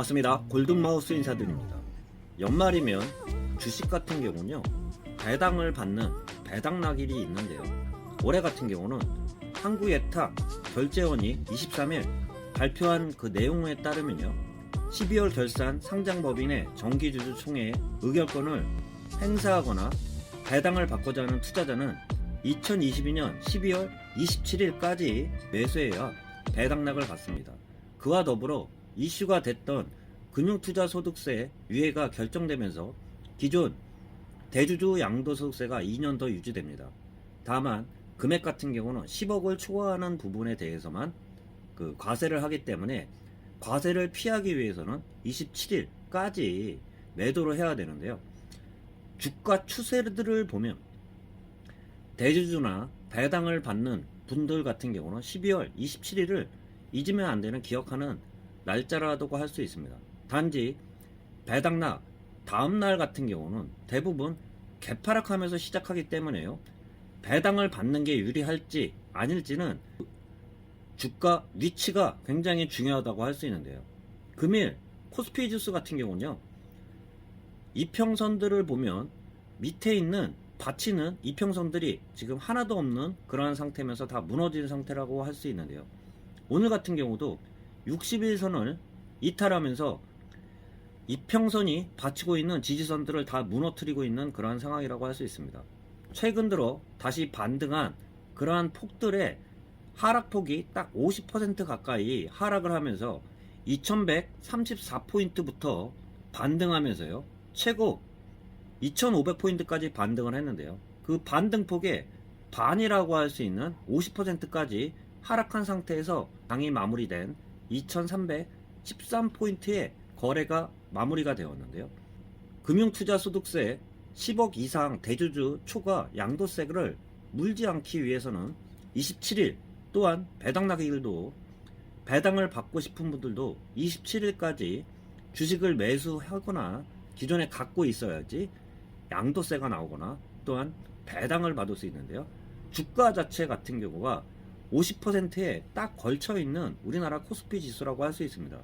반갑습니다. 골든마우스 인사드립니다. 연말이면 주식 같은 경우는요, 배당을 받는 배당락일이 있는데요. 올해 같은 경우는 한국예탁 결제원이 23일 발표한 그 내용에 따르면요, 12월 결산 상장법인의 정기주주총회의 의결권을 행사하거나 배당을 받고자 하는 투자자는 2022년 12월 27일까지 매수해야 배당락을 받습니다. 그와 더불어 이슈가 됐던 금융투자소득세 유예가 결정되면서 기존 대주주 양도소득세가 2년 더 유지됩니다. 다만 금액 같은 경우는 10억을 초과하는 부분에 대해서만 그 과세를 하기 때문에 과세를 피하기 위해서는 27일까지 매도를 해야 되는데요. 주가 추세들을 보면 대주주나 배당을 받는 분들 같은 경우는 12월 27일을 잊으면 안 되는 기억하는 날짜라고 할 수 있습니다. 단지 배당락 다음날 같은 경우는 대부분 개파락하면서 시작하기 때문에요. 배당을 받는 게 유리할지 아닐지는 주가 위치가 굉장히 중요하다고 할 수 있는데요. 금일 코스피 지수 같은 경우는요, 이평선들을 보면 밑에 있는 받치는 이평선들이 지금 하나도 없는 그러한 상태면서 다 무너진 상태라고 할 수 있는데요. 오늘 같은 경우도 60일선을 이탈하면서 이평선이 받치고 있는 지지선들을 다 무너뜨리고 있는 그러한 상황이라고 할 수 있습니다. 최근 들어 다시 반등한 그러한 폭들의 하락폭이 딱 50% 가까이 하락을 하면서 2134포인트부터 반등하면서요, 최고 2500포인트까지 반등을 했는데요. 그 반등폭의 반이라고 할 수 있는 50%까지 하락한 상태에서 장이 마무리된 2313포인트의 거래가 마무리가 되었는데요. 금융투자소득세 10억 이상 대주주 초과 양도세를 물지 않기 위해서는 27일 또한 배당락일도 배당을 받고 싶은 분들도 27일까지 주식을 매수하거나 기존에 갖고 있어야지 양도세가 나오거나 또한 배당을 받을 수 있는데요. 주가 자체 같은 경우가 50%에 딱 걸쳐 있는 우리나라 코스피 지수라고 할 수 있습니다.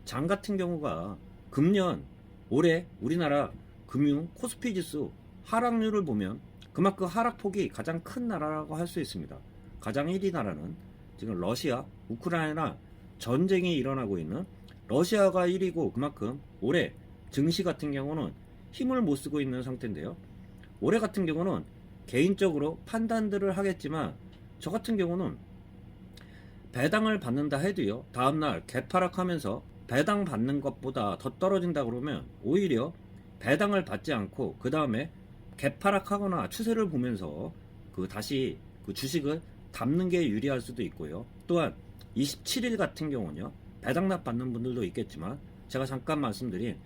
장 같은 경우가 금년 올해 우리나라 금융 코스피 지수 하락률을 보면 그만큼 하락폭이 가장 큰 나라라고 할 수 있습니다. 가장 1위 나라는 지금 러시아, 우크라이나 전쟁이 일어나고 있는 러시아가 1위고 그만큼 올해 증시 같은 경우는 힘을 못 쓰고 있는 상태인데요. 올해 같은 경우는 개인적으로 판단들을 하겠지만 저 같은 경우는 배당을 받는다 해도요, 다음날 개파락하면서 배당 받는 것보다 더 떨어진다 그러면 오히려 배당을 받지 않고 그 다음에 개파락하거나 추세를 보면서 다시 그 주식을 담는 게 유리할 수도 있고요. 또한 27일 같은 경우는요, 배당납 받는 분들도 있겠지만 제가 잠깐 말씀드린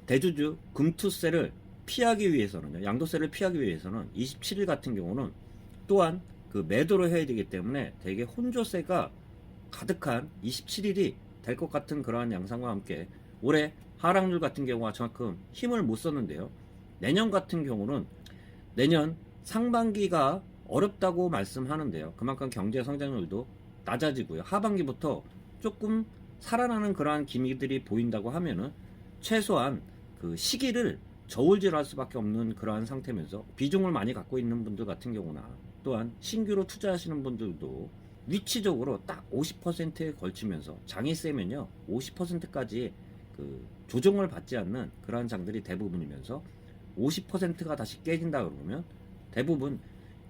대주주 금투세를 피하기 위해서는요, 양도세를 피하기 위해서는 27일 같은 경우는 또한 그 매도를 해야 되기 때문에 되게 혼조세가 가득한 27일이 될 것 같은 그러한 양상과 함께 올해 하락률 같은 경우가 저만큼 힘을 못 썼는데요. 내년 같은 경우는 내년 상반기가 어렵다고 말씀하는데요. 그만큼 경제 성장률도 낮아지고요. 하반기부터 조금 살아나는 그러한 기미들이 보인다고 하면은 최소한 그 시기를 저울질할 수밖에 없는 그러한 상태면서 비중을 많이 갖고 있는 분들 같은 경우나 또한 신규로 투자하시는 분들도 위치적으로 딱 50%에 걸치면서 장이 세면요 50%까지 그 조정을 받지 않는 그러한 장들이 대부분이면서 50%가 다시 깨진다 그러면 대부분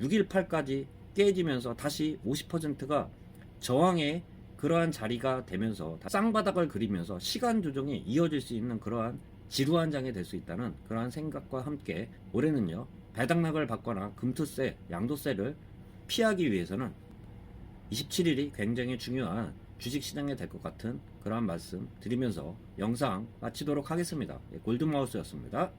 618까지 깨지면서 다시 50%가 저항의 그러한 자리가 되면서 쌍바닥을 그리면서 시간 조정이 이어질 수 있는 그러한 지루한 장이 될 수 있다는 그러한 생각과 함께 올해는요, 배당락을 받거나 금투세, 양도세를 피하기 위해서는 27일이 굉장히 중요한 주식시장이 될 것 같은 그러한 말씀 드리면서 영상 마치도록 하겠습니다. 골든마우스였습니다.